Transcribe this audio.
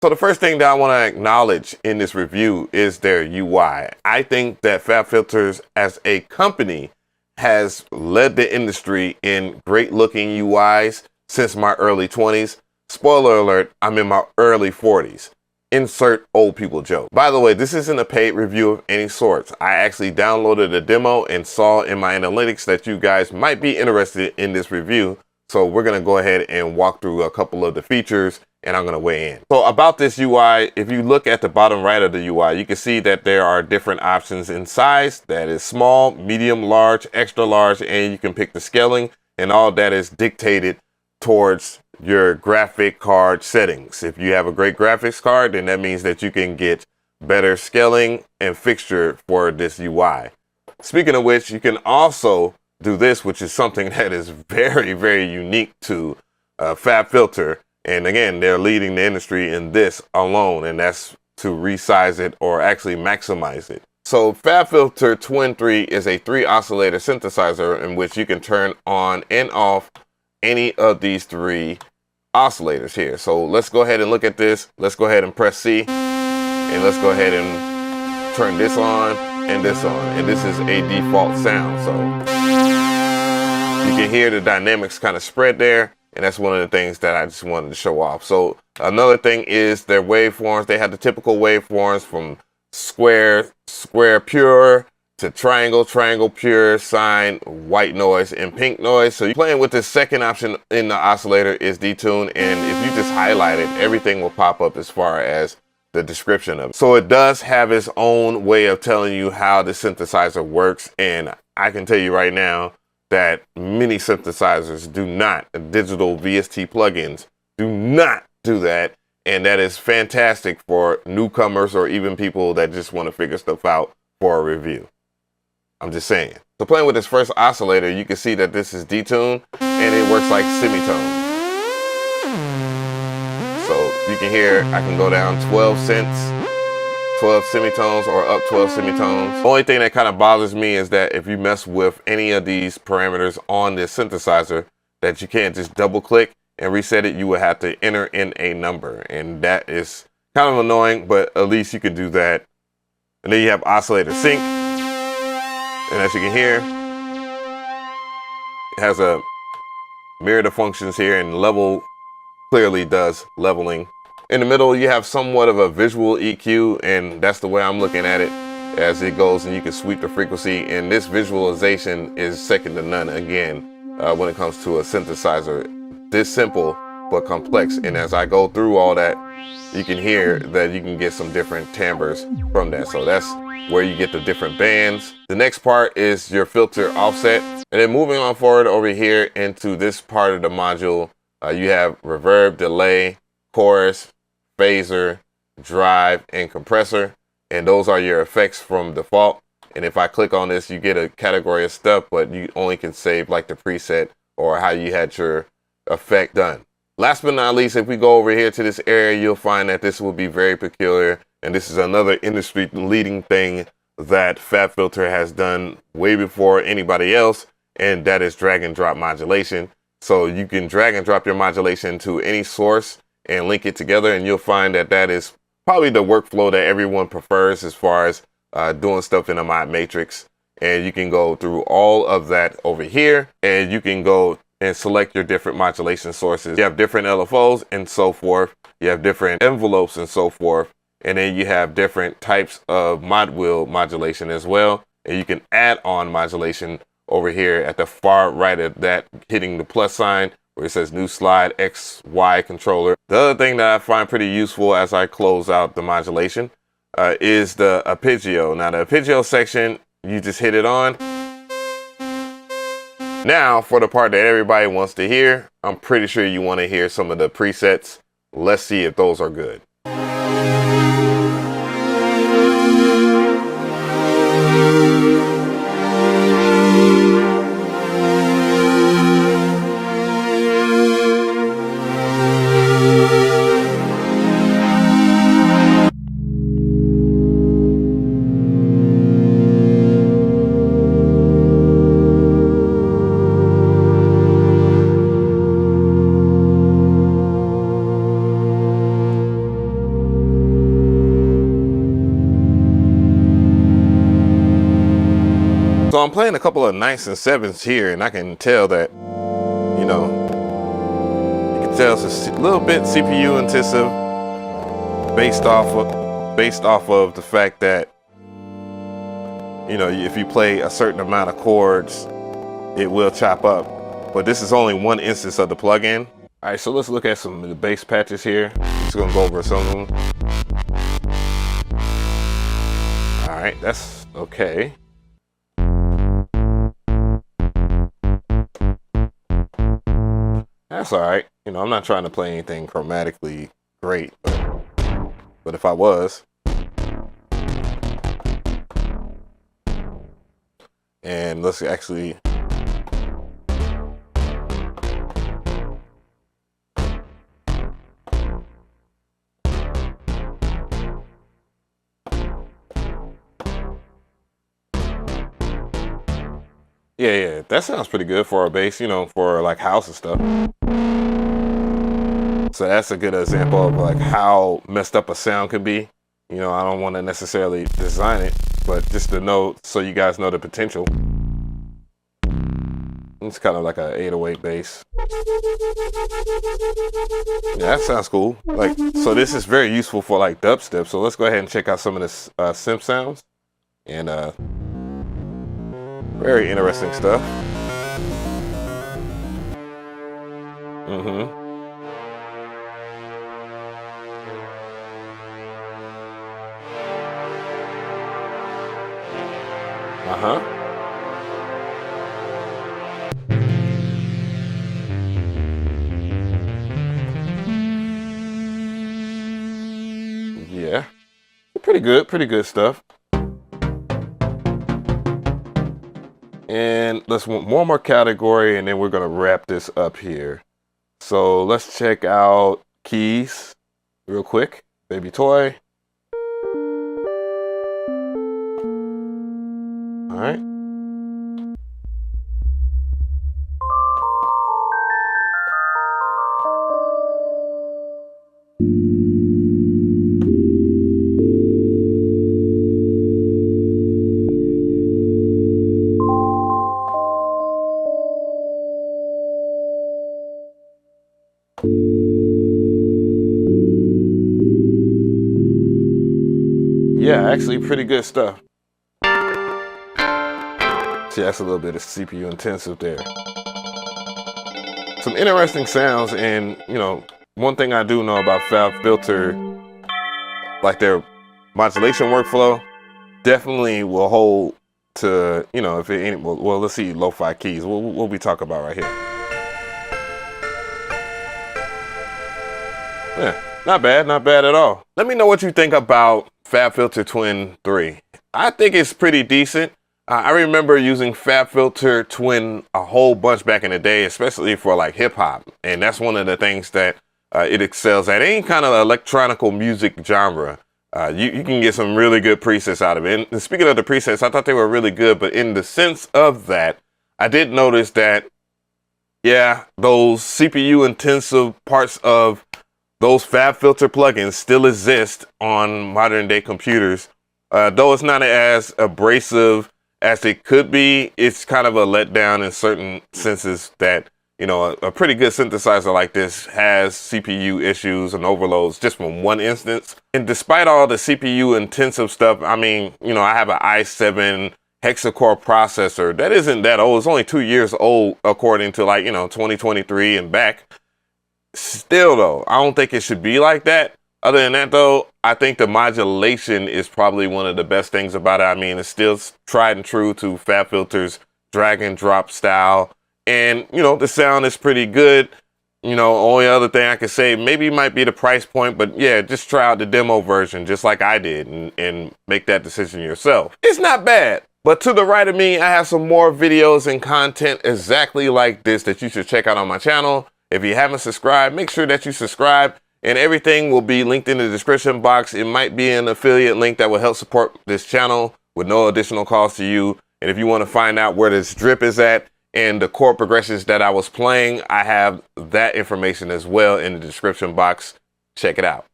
So the first thing that I want to acknowledge in this review is their UI. I think that Fabfilter as a company has led the industry in great looking UIs since my early 20s. Spoiler alert, I'm in my early 40s. Insert old people joke. By the way, this isn't a paid review of any sorts. I actually downloaded a demo and saw in my analytics that you guys might be interested in this review. So we're going to go ahead and walk through a couple of the features and I'm going to weigh in. So about this UI, if you look at the bottom right of the UI, you can see that there are different options in size. That is small, medium, large, extra large, and you can pick the scaling, and all that is dictated towards your graphic card settings. If you have a great graphics card, then that means that you can get better scaling and fixture for this UI. Speaking of which, you can also do this, which is something that is very, very unique to Fabfilter. And again, they're leading the industry in this alone, and that's to resize it or actually maximize it. So Fabfilter Twin 3 is a 3 oscillator synthesizer in which you can turn on and off any of these 3 oscillators here. So let's go ahead and look at this. Let's go ahead and press C, and let's go ahead and turn this on and this on. And this is a default sound. So you can hear the dynamics kind of spread there. And that's one of the things that I just wanted to show off. So another thing is their waveforms. They have the typical waveforms from square, square pure, to triangle, triangle pure, sine, white noise, and pink noise. So you're playing with the second option in the oscillator is detune. And if you just highlight it, everything will pop up as far as the description of it. So it does have its own way of telling you how the synthesizer works. And I can tell you right now, that many synthesizers do not, digital VST plugins do not do that. And that is fantastic for newcomers or even people that just want to figure stuff out for a review. I'm just saying. So playing with this first oscillator, you can see that this is detune and it works like semitone. So you can hear, I can go down 12 cents. 12 semitones or up 12 semitones. The only thing that kind of bothers me is that if you mess with any of these parameters on this synthesizer, that you can't just double click and reset it. You would have to enter in a number, and that is kind of annoying, but at least you can do that. And then you have oscillator sync, and as you can hear, it has a myriad of functions here, and level clearly does leveling. In the middle, you have somewhat of a visual EQ, and that's the way I'm looking at it as it goes, and you can sweep the frequency, and this visualization is second to none again when it comes to a synthesizer this simple but complex. And as I go through all that, you can hear that you can get some different timbres from that. So that's where you get the different bands. The next part is your filter offset, and then moving on forward over here into this part of the module, you have reverb, delay, chorus, phaser, drive, and compressor, and those are your effects from default. And if I click on this, you get a category of stuff, but you only can save like the preset or how you had your effect done. Last but not least, if we go over here to this area, you'll find that this will be very peculiar, and this is another industry leading thing that Fabfilter has done way before anybody else, and that is drag and drop modulation. So you can drag and drop your modulation to any source and link it together, and you'll find that that is probably the workflow that everyone prefers as far as doing stuff in a mod matrix. And you can go through all of that over here, and you can go and select your different modulation sources. You have different LFOs and so forth. You have different envelopes and so forth. And then you have different types of mod wheel modulation as well. And you can add on modulation over here at the far right of that, hitting the plus sign where it says new slide XY controller. The other thing that I find pretty useful as I close out the modulation is the arpeggio. Now the arpeggio section, you just hit it on. Now for the part that everybody wants to hear, I'm pretty sure you want to hear some of the presets. Let's see if those are good. So I'm playing a couple of 9s and 7s here, and I can tell that, you know, you can tell it's a little bit CPU intensive based off of the fact that, you know, if you play a certain amount of chords, it will chop up. But this is only one instance of the plugin. All right, so let's look at some of the bass patches here. Just gonna go over some of them. All right, that's okay. That's all right. You know, I'm not trying to play anything chromatically great, but if I was, and let's actually, yeah, that sounds pretty good for a bass, you know, for like house and stuff. So that's a good example of like how messed up a sound could be. You know, I don't want to necessarily design it, but just to know, so you guys know the potential. It's kind of like an 808 bass. Yeah, that sounds cool. Like, so this is very useful for like dubstep. So let's go ahead and check out some of the synth sounds, and very interesting stuff. Yeah, pretty good stuff. And let's one more category, and then we're gonna wrap this up here. So let's check out keys real quick. Baby toy. All right. Yeah, actually pretty good stuff. See, that's a little bit of CPU intensive there. Some interesting sounds, and you know, one thing I do know about Fabfilter, like their modulation workflow, definitely will hold to, you know, if it ain't, well, let's see, lo-fi keys. What we talk about right here. Yeah, not bad at all. Let me know what you think about Fabfilter Twin 3. I think it's pretty decent. I remember using Fabfilter Twin a whole bunch back in the day, especially for like hip hop. And that's one of the things that it excels at. Any kind of electronical music genre. You can get some really good presets out of it. And speaking of the presets, I thought they were really good. But in the sense of that, I did notice that, yeah, those CPU intensive parts of those Fabfilter plugins still exist on modern day computers. Though it's not as abrasive as it could be, it's kind of a letdown in certain senses that, you know, a pretty good synthesizer like this has CPU issues and overloads just from one instance. And despite all the CPU intensive stuff, I mean, you know, I have an i7 hexa-core processor that isn't that old. It's only 2 years old according to, like, you know, 2023 and back. Still though, I don't think it should be like that. Other than that though, I think the modulation is probably one of the best things about it. I mean, it's still tried and true to Fabfilter's drag and drop style. And, you know, the sound is pretty good. You know, only other thing I could say maybe might be the price point, but yeah, just try out the demo version just like I did and make that decision yourself. It's not bad. But to the right of me, I have some more videos and content exactly like this that you should check out on my channel. If you haven't subscribed, make sure that you subscribe, and everything will be linked in the description box. It might be an affiliate link that will help support this channel with no additional cost to you. And if you want to find out where this drip is at and the chord progressions that I was playing, I have that information as well in the description box. Check it out.